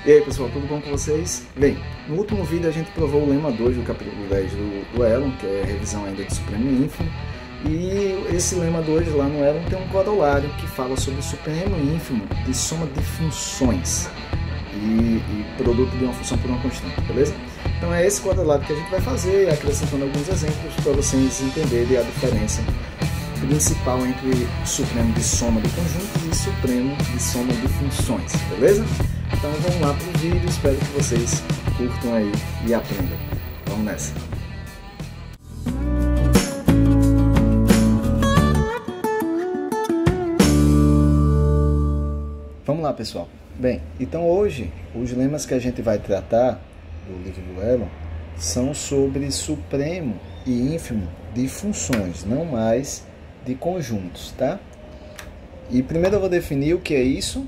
E aí pessoal, tudo bom com vocês? Bem, no último vídeo a gente provou o lema 2 do capítulo 10 do Elon, que é a revisão ainda do Supremo e Ínfimo. E esse lema 2 lá no Elon tem um corolário que fala sobre o Supremo e Ínfimo de soma de funções e produto de uma função por uma constante, beleza? Então é esse corolário que a gente vai fazer, acrescentando alguns exemplos para vocês entenderem a diferença principal entre Supremo de soma de conjuntos e Supremo de soma de funções, beleza? Então vamos lá para o vídeo, espero que vocês curtam aí e aprendam. Vamos nessa! Vamos lá pessoal. Bem, então hoje os lemas que a gente vai tratar do livro do Elon são sobre supremo e ínfimo de funções, não mais de conjuntos, tá? E primeiro eu vou definir o que é isso.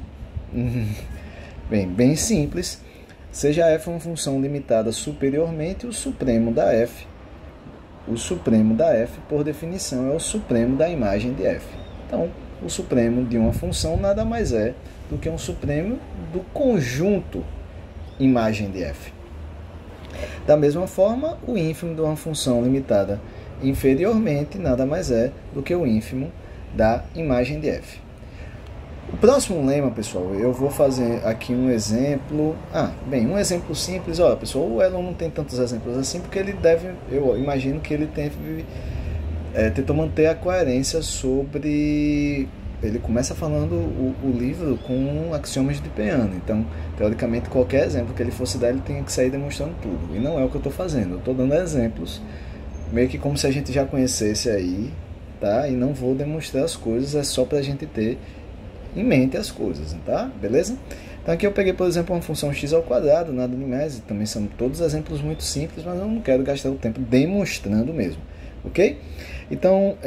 Bem simples. Seja f uma função limitada superiormente, o supremo da f. O supremo da f, por definição, é o supremo da imagem de f. Então, o supremo de uma função nada mais é do que um supremo do conjunto imagem de f. Da mesma forma, o ínfimo de uma função limitada inferiormente nada mais é do que o ínfimo da imagem de f. O próximo lema, pessoal, eu vou fazer aqui um exemplo. Um exemplo simples. Olha, pessoal, o Elon não tem tantos exemplos assim porque ele deve, eu imagino que ele tentou manter a coerência sobre. Ele começa falando o livro com axiomas de Peano. Então, teoricamente, qualquer exemplo que ele fosse dar, ele tinha que sair demonstrando tudo. E não é o que eu estou fazendo. Eu estou dando exemplos, meio que como se a gente já conhecesse aí, tá? E não vou demonstrar as coisas, é só para a gente ter em mente as coisas, tá? Beleza? Então aqui eu peguei, por exemplo, uma função x ao quadrado, nada demais, também são todos exemplos muito simples, mas eu não quero gastar o tempo demonstrando mesmo, ok? Então,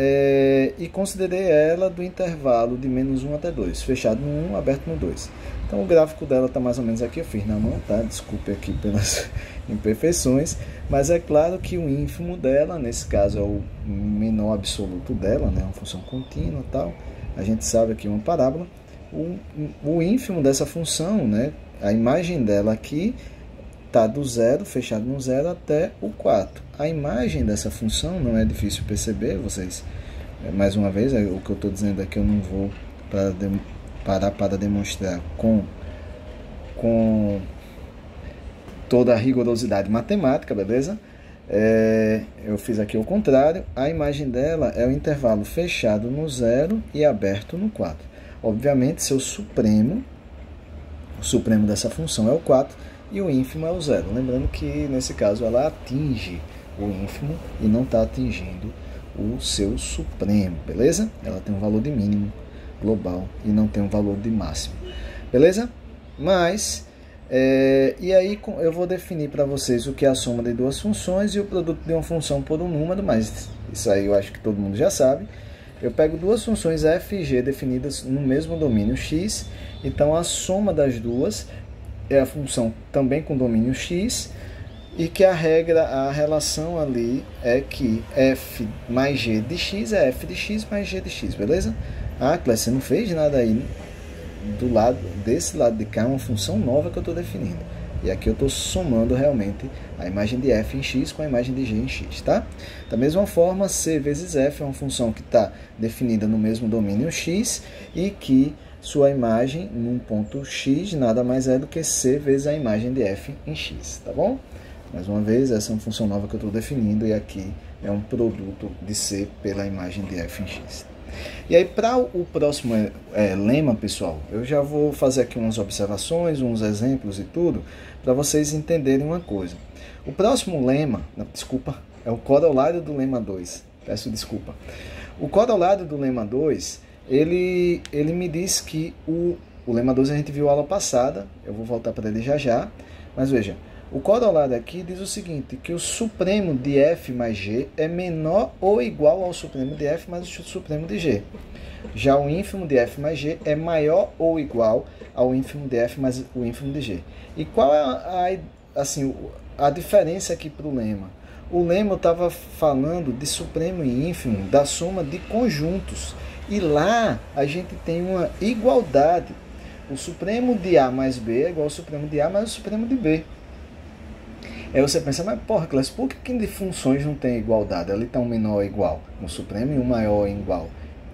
e considerei ela do intervalo de -1 até 2, fechado no 1, aberto no 2. Então o gráfico dela está mais ou menos aqui, eu fiz na mão, tá? Desculpe aqui pelas imperfeições, mas é claro que o ínfimo dela, nesse caso é o menor absoluto dela, né? Uma função contínua e tal. A gente sabe aqui uma parábola, o ínfimo dessa função, né, a imagem dela aqui está do 0, fechado no 0, até o 4. A imagem dessa função não é difícil perceber, vocês, mais uma vez, o que eu estou dizendo aqui eu não vou parar para demonstrar com toda a rigorosidade matemática, beleza? Eu fiz aqui o contrário, a imagem dela é o intervalo fechado no 0 e aberto no 4. Obviamente, seu supremo, o supremo dessa função é o 4 e o ínfimo é o 0. Lembrando que, nesse caso, ela atinge o ínfimo e não está atingindo o seu supremo, beleza? Ela tem um valor de mínimo global e não tem um valor de máximo, beleza? Mas... e aí eu vou definir para vocês o que é a soma de duas funções e o produto de uma função por um número, mas isso aí eu acho que todo mundo já sabe. Eu pego duas funções f e g definidas no mesmo domínio x, então a soma das duas é a função também com domínio x, e que a relação ali é que f mais g de x é f de x mais g de x, beleza? Clécio, você não fez nada aí, desse lado de cá é uma função nova que eu estou definindo. E aqui eu estou somando realmente a imagem de f em x com a imagem de g em x, tá? Da mesma forma, c vezes f é uma função que está definida no mesmo domínio x e que sua imagem num ponto x nada mais é do que c vezes a imagem de f em x, tá bom? Mais uma vez, essa é uma função nova que eu estou definindo e aqui é um produto de c pela imagem de f em x. E aí, para o próximo lema, pessoal, eu já vou fazer aqui umas observações, uns exemplos e tudo, para vocês entenderem uma coisa. O próximo lema, desculpa, é o corolário do lema 2, peço desculpa. O corolário do lema 2, ele me diz que o lema 2 a gente viu aula passada, eu vou voltar para ele já já, mas veja, o corolário aqui diz o seguinte, que o supremo de f mais g é menor ou igual ao supremo de f mais o supremo de g. Já o ínfimo de f mais g é maior ou igual ao ínfimo de f mais o ínfimo de g. E qual é a diferença aqui para o lema? O lema estava falando de supremo e ínfimo da soma de conjuntos. E lá a gente tem uma igualdade. o supremo de A mais B é igual ao supremo de A mais o supremo de B. Aí você pensa, mas porra, Clássico, por que de funções não tem igualdade? Ali está um menor igual no supremo e um maior igual,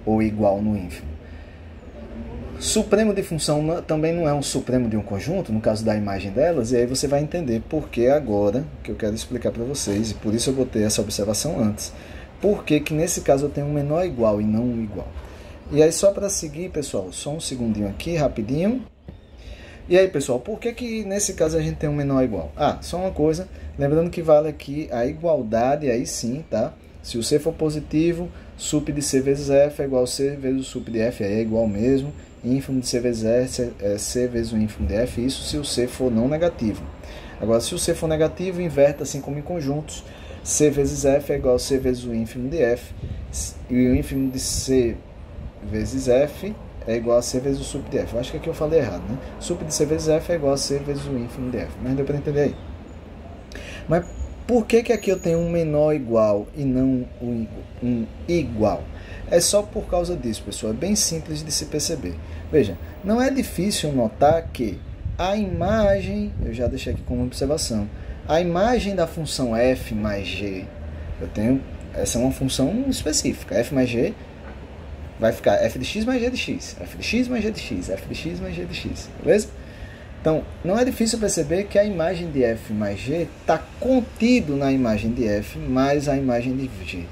ou igual no ínfimo. Supremo de função também não é um supremo de um conjunto, no caso da imagem delas, e aí você vai entender por que agora, que eu quero explicar para vocês, e por isso eu botei essa observação antes. Por que nesse caso eu tenho um menor igual e não um igual? E aí só para seguir, pessoal, só um segundinho aqui, rapidinho. E aí, pessoal, por que nesse caso a gente tem um menor igual? Ah, só uma coisa, lembrando que vale aqui a igualdade, aí sim, tá? Se o C for positivo, sup de C vezes F é igual a C vezes o sup de F, aí é igual mesmo. Ínfimo de C vezes F é C vezes o ínfimo de F, isso se o C for não negativo. Agora, se o C for negativo, inverta assim como em conjuntos. C vezes F é igual a C vezes o ínfimo de F, e o ínfimo de C vezes F é igual a C vezes o sup de F. Eu acho que aqui eu falei errado, né? Sup de C vezes F é igual a C vezes o ínfimo de F. Mas deu para entender aí. Mas por que aqui eu tenho um menor igual e não um igual? É só por causa disso, pessoal. É bem simples de se perceber. Veja, não é difícil notar que a imagem, eu já deixei aqui como observação, a imagem da função f mais g, essa é uma função específica, f mais g, vai ficar f de x mais g de x, f de x mais g de x, f de x mais g de x, beleza? Então, não é difícil perceber que a imagem de f mais g está contido na imagem de f mais a imagem de g.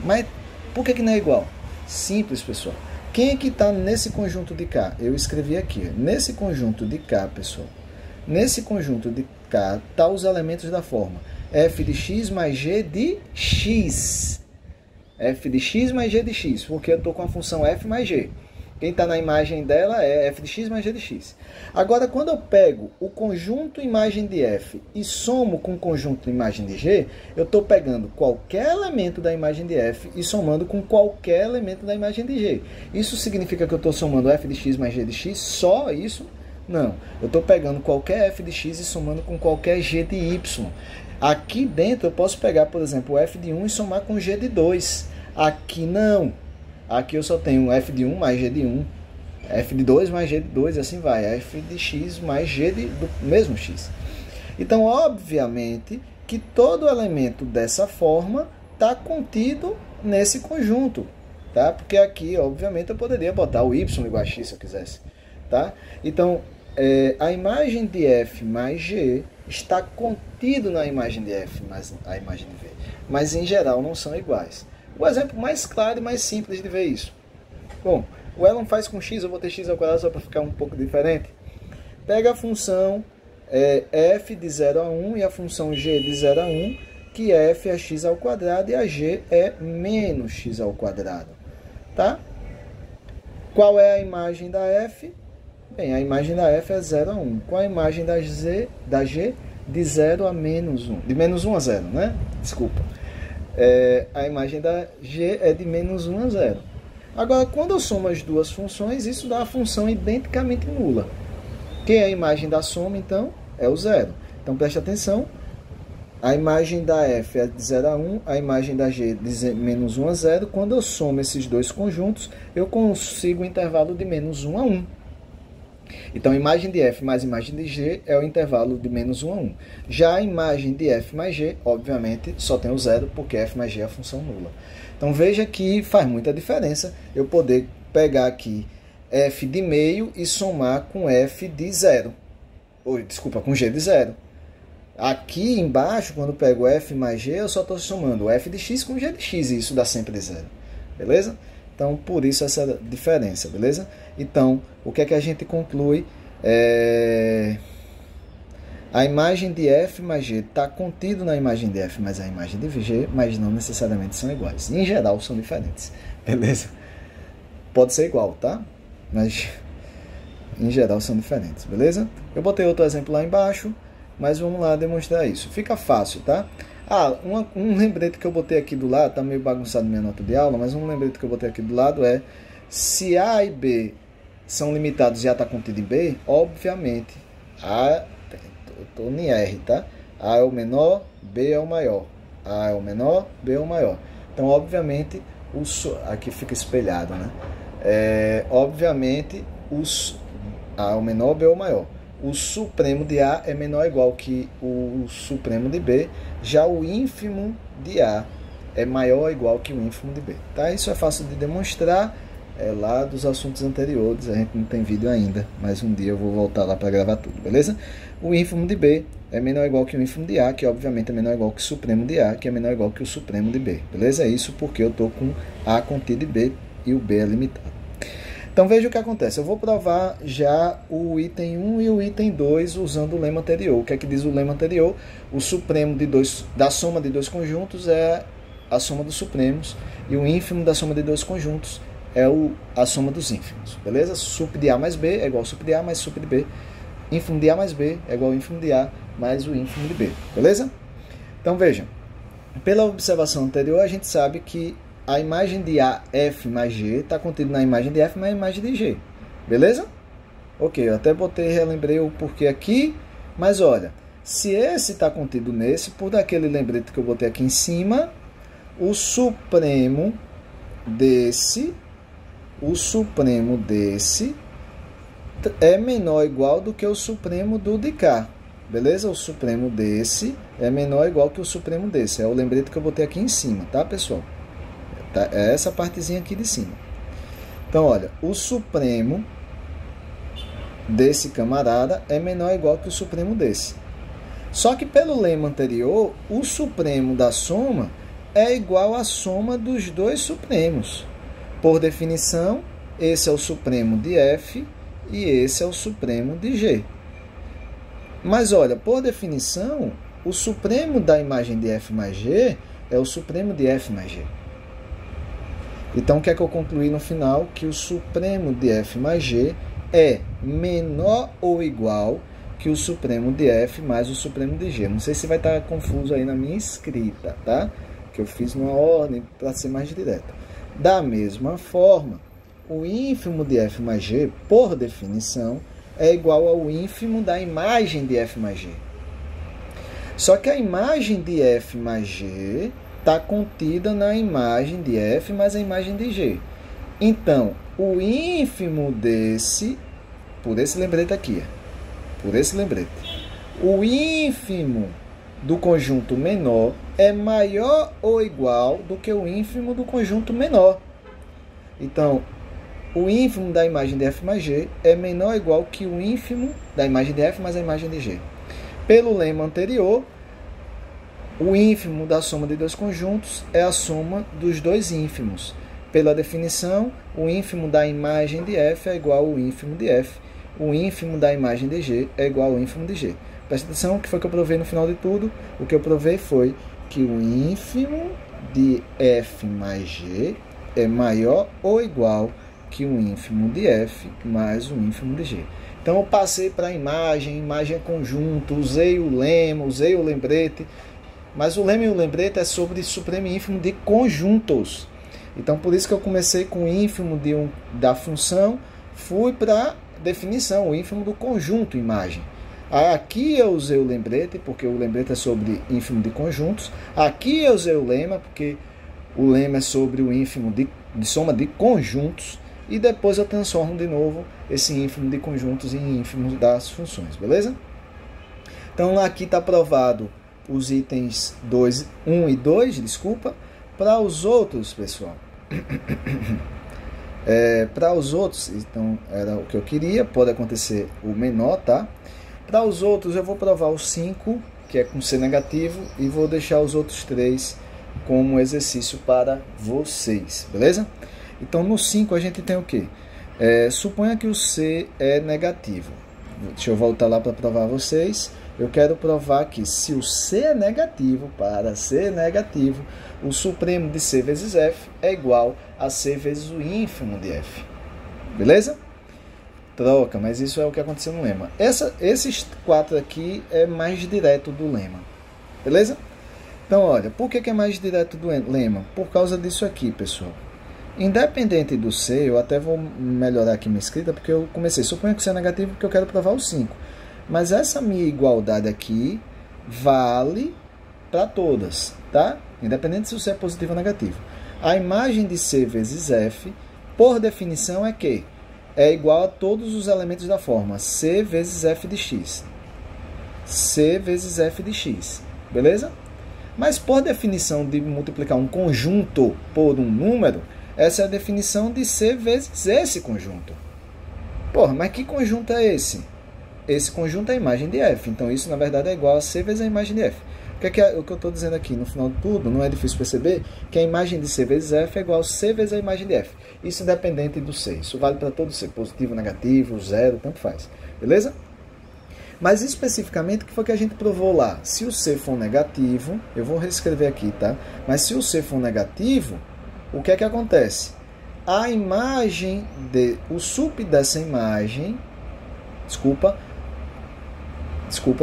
Mas por que não é igual? Simples, pessoal. Quem é que está nesse conjunto de K? Eu escrevi aqui. Nesse conjunto de K, pessoal. Nesse conjunto de K, tá os elementos da forma f de x mais g de x. F de x mais g de x, porque eu estou com a função f mais g. Quem está na imagem dela é f de x mais g de x. Agora, quando eu pego o conjunto imagem de f e somo com o conjunto imagem de g, eu estou pegando qualquer elemento da imagem de f e somando com qualquer elemento da imagem de g. Isso significa que eu estou somando f de x mais g de x? Só isso? Não. Eu estou pegando qualquer f de x e somando com qualquer g de y. Aqui dentro eu posso pegar, por exemplo, o f de 1 e somar com g de 2. Aqui não. Aqui eu só tenho f de 1 mais g de 1, f de 2 mais g de 2, e assim vai, f de x mais g do mesmo x. Então, obviamente, que todo elemento dessa forma está contido nesse conjunto, tá? Porque aqui, obviamente, eu poderia botar o y igual a x se eu quisesse, tá? Então, a imagem de f mais g está contido na imagem de f mais a imagem de v, mas em geral não são iguais. O exemplo mais claro e mais simples de ver isso. Bom, o Elon faz com x, eu vou ter x ao quadrado só para ficar um pouco diferente. Pega a função f de 0 a 1 e a função g de 0 a 1, que f é x ao quadrado e a g é menos x ao quadrado. Tá? Qual é a imagem da f? Bem, a imagem da f é 0 a 1. Qual a imagem da g? De 0 a menos 1. De menos 1 a 0, né? Desculpa. A imagem da g é de menos 1 a 0. Agora, quando eu somo as duas funções, isso dá uma função identicamente nula. Que é a imagem da soma, então, é o 0. Então, preste atenção. A imagem da f é de 0 a 1, a imagem da g de menos 1 a 0. Quando eu somo esses dois conjuntos, eu consigo o intervalo de menos 1 a 1. Então, a imagem de f mais a imagem de g é o intervalo de menos 1 a 1. Já a imagem de f mais g, obviamente, só tem o 0, porque f mais g é a função nula. Então, veja que faz muita diferença eu poder pegar aqui f de meio e somar com f de 0. Desculpa, com g de 0. Aqui embaixo, quando eu pego f mais g, eu só estou somando f de x com g de x, e isso dá sempre 0. Beleza? Então, por isso essa diferença, beleza? Então, o que é que a gente conclui? A imagem de f mais g está contido na imagem de f mais a imagem de g, mas não necessariamente são iguais. Em geral, são diferentes, beleza? Pode ser igual, tá? Mas, em geral, são diferentes, beleza? Eu botei outro exemplo lá embaixo, mas vamos lá demonstrar isso. Fica fácil, tá? Um lembrete que eu botei aqui do lado, tá meio bagunçado minha nota de aula, mas um lembrete que eu botei aqui do lado é: se A e B são limitados e A está contido em B, obviamente, eu estou em R, tá? A é o menor, B é o maior. A é o menor, B é o maior. Então, obviamente, aqui fica espelhado, né? Obviamente, A é o menor, B é o maior. O supremo de A é menor ou igual que o supremo de B. Já o ínfimo de A é maior ou igual que o ínfimo de B. Tá? Isso é fácil de demonstrar. É lá dos assuntos anteriores, a gente não tem vídeo ainda, mas um dia eu vou voltar lá para gravar tudo, beleza? O ínfimo de B é menor ou igual que o ínfimo de A, que obviamente é menor ou igual que o supremo de A, que é menor ou igual que o supremo de B, beleza? É isso porque eu estou com A contido em B e o B é limitado. Então veja o que acontece, eu vou provar já o item 1 e o item 2 usando o lema anterior. O que é que diz o lema anterior? O supremo da soma de dois conjuntos é a soma dos supremos e o ínfimo da soma de dois conjuntos é a soma dos ínfimos, beleza? Sup de A mais B é igual ao sup de A mais sup de B. Ínfimo de A mais B é igual ao ínfimo de A mais o ínfimo de B, beleza? Então vejam, pela observação anterior a gente sabe que a imagem de A, F mais G está contida na imagem de F mais a imagem de G, beleza? Ok, eu até relembrei o porquê aqui, mas olha, se esse está contido nesse, por daquele lembrete que eu botei aqui em cima, o supremo desse é menor ou igual do que o supremo do de cá, beleza? O supremo desse é menor ou igual que o supremo desse. É o lembrete que eu botei aqui em cima, tá, pessoal? Tá? É essa partezinha aqui de cima. Então, olha, o supremo desse camarada é menor ou igual que o supremo desse. Só que pelo lema anterior, o supremo da soma é igual à soma dos dois supremos. Por definição, esse é o supremo de F e esse é o supremo de G. Mas olha, por definição, o supremo da imagem de F mais G é o supremo de F mais G. Então, o que é que eu concluí no final? Que o supremo de F mais G é menor ou igual que o supremo de F mais o supremo de G. Não sei se vai estar confuso aí na minha escrita, tá? Que eu fiz numa ordem para ser mais direto. Da mesma forma, o ínfimo de F mais G, por definição, é igual ao ínfimo da imagem de F mais G. Só que a imagem de F mais G está contida na imagem de F mais a imagem de G. Então, o ínfimo desse, por esse lembrete aqui, por esse lembrete, o ínfimo do conjunto menor é maior ou igual do que o ínfimo do conjunto menor. Então, o ínfimo da imagem de F mais G é menor ou igual que o ínfimo da imagem de F mais a imagem de G. Pelo lema anterior, o ínfimo da soma de dois conjuntos é a soma dos dois ínfimos. Pela definição, o ínfimo da imagem de F é igual ao ínfimo de F. O ínfimo da imagem de G é igual ao ínfimo de G. Presta atenção, o que foi que eu provei no final de tudo? O que eu provei foi que o ínfimo de F mais G é maior ou igual que o ínfimo de F mais o ínfimo de G. Então, eu passei para a imagem é conjunto, usei o lema, usei o lembrete, mas o lema e o lembrete é sobre supremo e ínfimo de conjuntos. Então, por isso que eu comecei com o ínfimo da função, fui para a definição, o ínfimo do conjunto imagem. Aqui eu usei o lembrete, porque o lembrete é sobre ínfimo de conjuntos. Aqui eu usei o lema, porque o lema é sobre o ínfimo de soma de conjuntos. E depois eu transformo de novo esse ínfimo de conjuntos em ínfimo das funções, beleza? Então aqui está provado os itens 1 e 2, desculpa. Para os outros, pessoal, para os outros, então era o que eu queria, pode acontecer o menor, tá? Para os outros eu vou provar o 5, que é com C negativo, e vou deixar os outros 3 como exercício para vocês, beleza? Então no 5 a gente tem o quê? Suponha que o C é negativo. Deixa eu voltar lá para provar a vocês. Eu quero provar que se o C é negativo, para ser negativo, o supremo de C vezes F é igual a C vezes o ínfimo de F. Beleza? Troca, mas isso é o que aconteceu no lema. Esses 4 aqui é mais direto do lema. Beleza? Então, olha, por que é mais direto do lema? Por causa disso aqui, pessoal. Independente do C, eu até vou melhorar aqui minha escrita, porque eu comecei. Suponha que C é negativo porque eu quero provar o 5. Mas essa minha igualdade aqui vale para todas, tá? Independente se o C é positivo ou negativo. A imagem de C vezes F, por definição, é que é igual a todos os elementos da forma C vezes f de x. C vezes f de x. Beleza? Mas por definição de multiplicar um conjunto por um número, essa é a definição de C vezes esse conjunto. Porra, mas que conjunto é esse? Esse conjunto é a imagem de f. Então isso, na verdade, é igual a C vezes a imagem de f. O que eu estou dizendo aqui, no final de tudo, não é difícil perceber que a imagem de C vezes f é igual a C vezes a imagem de f. Isso independente do C. Isso vale para todo C. Positivo, negativo, zero, tanto faz. Beleza? Mas especificamente, o que foi que a gente provou lá? Se o C for negativo, eu vou reescrever aqui, tá? Mas se o C for negativo, o que é que acontece? A imagem, o sup dessa imagem, desculpa,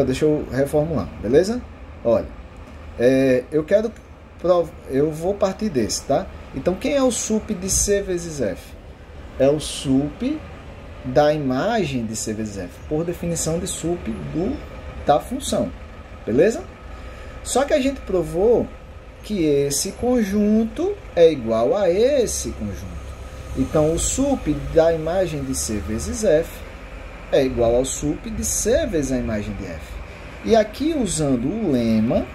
deixa eu reformular, beleza? Olha, eu vou partir desse, tá? Então, quem é o sup de C vezes F? É o sup da imagem de C vezes F, por definição de sup da função, beleza? Só que a gente provou que esse conjunto é igual a esse conjunto. Então, o sup da imagem de C vezes F é igual ao sup de C vezes a imagem de F. E aqui, usando o lema,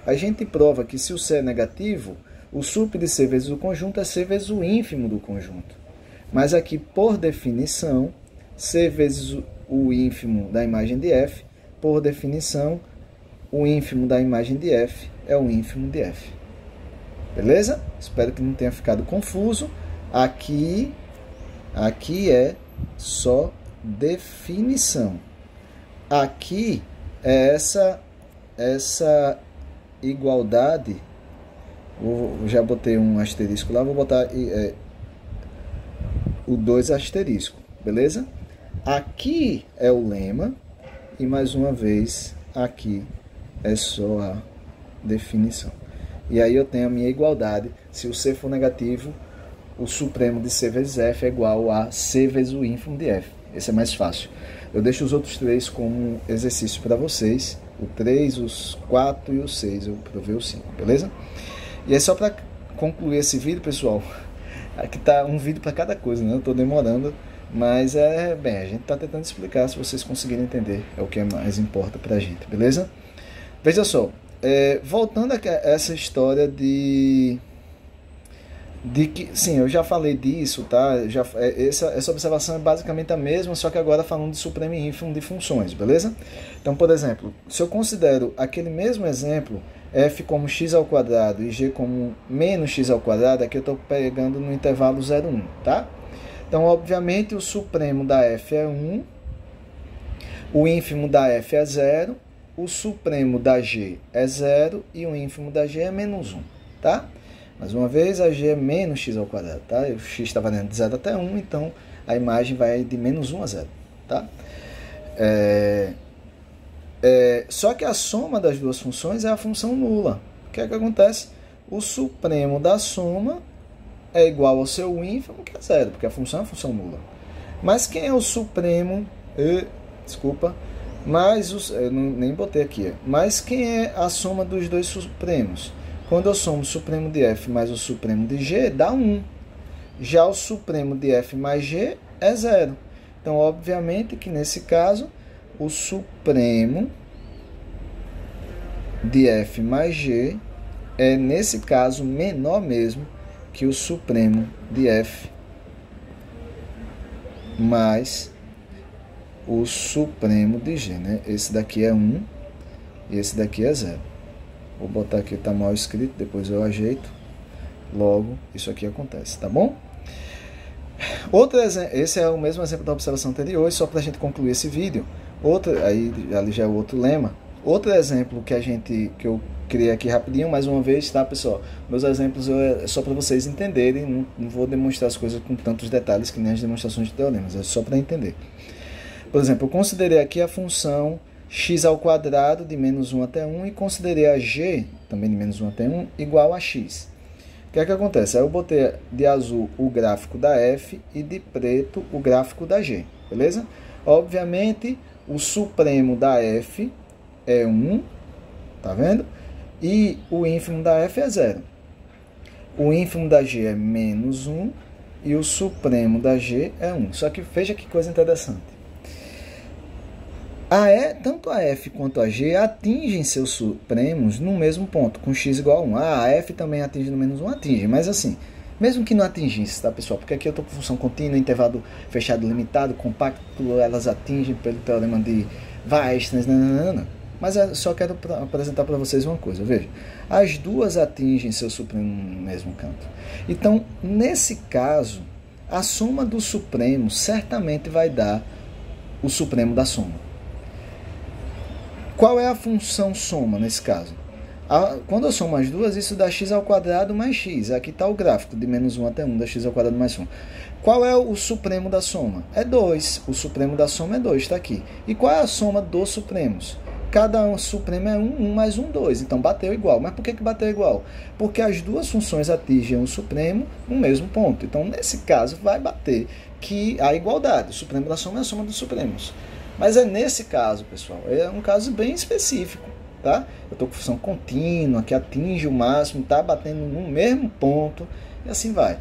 a gente prova que se o C é negativo, o sup de C vezes o conjunto é C vezes o ínfimo do conjunto. Mas aqui, por definição, C vezes o ínfimo da imagem de F, por definição, o ínfimo da imagem de F é o ínfimo de F. Beleza? Espero que não tenha ficado confuso. Aqui é só definição. Aqui é essa igualdade. Eu já botei um asterisco lá, vou botar o 2 asterisco, beleza? Aqui é o lema e mais uma vez aqui é só a definição. E aí eu tenho a minha igualdade. Se o C for negativo, o supremo de C vezes F é igual a C vezes o ínfimo de F. Esse é mais fácil. Eu deixo os outros três como exercício para vocês. O 3, os 4 e o 6. Eu provei o 5, beleza? E é só para concluir esse vídeo, pessoal. Aqui tá um vídeo para cada coisa, né? Eu estou demorando, mas a gente está tentando explicar. Se vocês conseguirem entender, é o que mais importa para a gente, beleza? Veja só, voltando a essa história de que, sim, eu já falei disso, tá? Essa observação é basicamente a mesma, só que agora falando de supremo e ínfimo de funções, beleza? Então, por exemplo, se eu considero aquele mesmo exemplo, f como x ao quadrado e g como menos x ao quadrado, aqui eu estou pegando no intervalo 0, 1, tá? Então, obviamente, o supremo da f é 1, o ínfimo da f é 0, o supremo da g é 0 e o ínfimo da g é menos 1, tá? Mais uma vez, a g é menos x ao quadrado, tá? O x está valendo de 0 até 1, então a imagem vai de menos 1 a 0, tá? Só que a soma das duas funções é a função nula. O que é que acontece? O supremo da soma é igual ao seu ínfimo, que é 0, porque a função é a função nula. Mas quem é o supremo? Eu nem botei aqui. Mas quem é a soma dos dois supremos? Quando eu somo o supremo de f mais o supremo de g, dá 1. Já o supremo de f mais g é 0. Então, obviamente que nesse caso, o supremo de f mais g é, nesse caso, menor mesmo que o supremo de f mais o supremo de g, né? Esse daqui é 1 e esse daqui é 0. Vou botar aqui, tá mal escrito, depois eu ajeito. Logo, isso aqui acontece, tá bom? Esse é o mesmo exemplo da observação anterior, só para a gente concluir esse vídeo. Ali já é o outro lema. Outro exemplo que eu criei aqui rapidinho, mais uma vez, tá, pessoal? Meus exemplos é só para vocês entenderem, não vou demonstrar as coisas com tantos detalhes que nem as demonstrações de teoremas, é só para entender. Por exemplo, eu considerei aqui a função x ao quadrado de menos 1 até 1 e considerei a g, também de menos 1 até 1, igual a x. O que é que acontece? Aí eu botei de azul o gráfico da f e de preto o gráfico da g, beleza? Obviamente, o supremo da f é 1, tá vendo? E o ínfimo da F é 0. O ínfimo da G é menos 1 e o supremo da G é 1. Só que veja que coisa interessante. Tanto a F quanto a G atingem seus supremos no mesmo ponto, com x igual a 1. A F também atinge no menos 1, atinge, mas assim, mesmo que não atingisse, tá, pessoal? Porque aqui eu estou com função contínua, intervalo fechado limitado, compacto, elas atingem pelo teorema de Weierstrass, não. Mas eu só quero apresentar para vocês uma coisa, veja. As duas atingem seu supremo no mesmo canto. Então, nesse caso, a soma do supremo certamente vai dar o supremo da soma. Qual é a função soma nesse caso? Quando eu somo as duas, isso dá x ao quadrado mais x. Aqui está o gráfico de menos 1 até 1, dá x ao quadrado mais 1. Qual é o supremo da soma? É 2. O supremo da soma é 2, está aqui. E qual é a soma dos supremos? Cada supremo é 1 mais 1, 2. Então, bateu igual. Mas por que bateu igual? Porque as duas funções atingem o supremo no mesmo ponto. Então, nesse caso, vai bater que a igualdade. O supremo da soma é a soma dos supremos. Mas é nesse caso, pessoal, é um caso bem específico, tá? Eu estou com função contínua, que atinge o máximo, está batendo no mesmo ponto, e assim vai.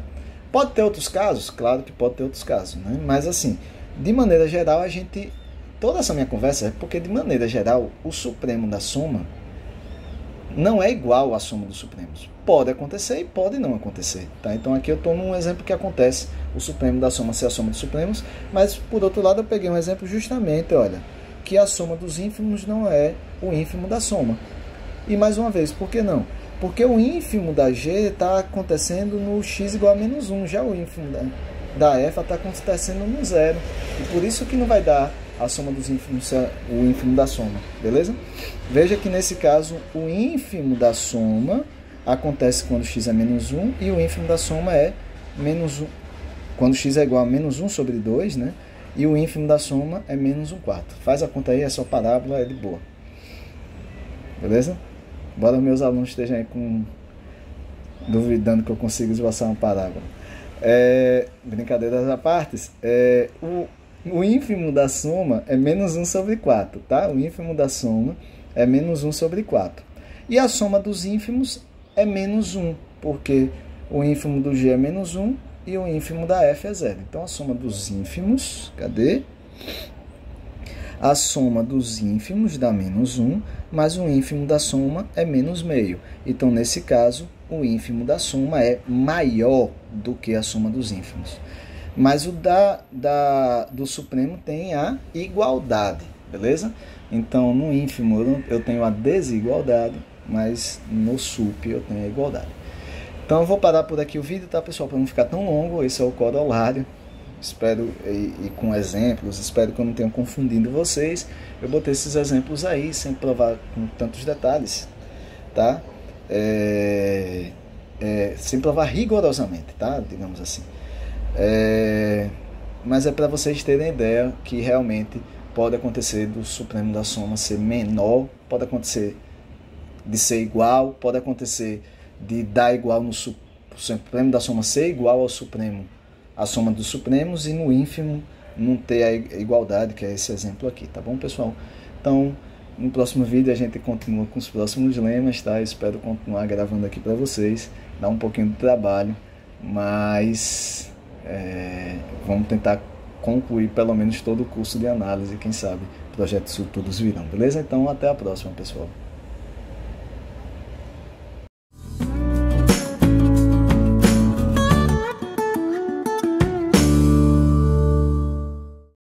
Pode ter outros casos? Claro que pode ter outros casos, né? Mas assim, de maneira geral, toda essa minha conversa é porque, de maneira geral, o supremo da soma não é igual à soma dos supremos. Pode acontecer e pode não acontecer, tá? Então aqui eu estou num exemplo que acontece o supremo da soma ser a soma dos supremos, mas por outro lado eu peguei um exemplo justamente, olha, que a soma dos ínfimos não é o ínfimo da soma. E mais uma vez, por que não? Porque o ínfimo da G está acontecendo no x igual a menos 1, já o ínfimo da F está acontecendo no 0, e por isso que não vai dar a soma dos ínfimos, o ínfimo da soma, beleza? Veja que nesse caso o ínfimo da soma acontece quando x é menos 1 e o ínfimo da soma é menos 1, quando x é igual a menos 1 sobre 2, né? E o ínfimo da soma é menos 1 quarto. Faz a conta aí, é só parábola, é de boa. Beleza? Embora meus alunos estejam aí duvidando que eu consigo esboçar uma parábola. Brincadeiras à parte, o ínfimo da soma é menos 1 sobre 4, tá? O ínfimo da soma é menos 1 sobre 4. E a soma dos ínfimos é menos 1, porque o ínfimo do G é menos 1 e o ínfimo da F é 0. Então, a soma dos ínfimos, cadê? A soma dos ínfimos dá menos 1, mas o ínfimo da soma é menos meio. Então, nesse caso, o ínfimo da soma é maior do que a soma dos ínfimos. Mas o do supremo tem a igualdade, beleza? Então, no ínfimo eu tenho a desigualdade, mas no sup eu tenho a igualdade. Então, eu vou parar por aqui o vídeo, tá, pessoal? Para não ficar tão longo, esse é o corolário. Espero, e com exemplos, espero que eu não tenha confundido vocês. Eu botei esses exemplos aí, sem provar com tantos detalhes, tá? Sem provar rigorosamente, tá? Digamos assim. Mas é para vocês terem ideia que realmente pode acontecer do supremo da soma ser menor, pode acontecer de ser igual, pode acontecer de dar igual no supremo da soma ser igual ao supremo, a soma dos supremos, e no ínfimo não ter a igualdade, que é esse exemplo aqui, tá bom, pessoal? Então, no próximo vídeo a gente continua com os próximos lemas, tá? Eu espero continuar gravando aqui para vocês, dá um pouquinho de trabalho, mas vamos tentar concluir pelo menos todo o curso de análise, quem sabe projetos futuros virão, beleza? Então, até a próxima, pessoal.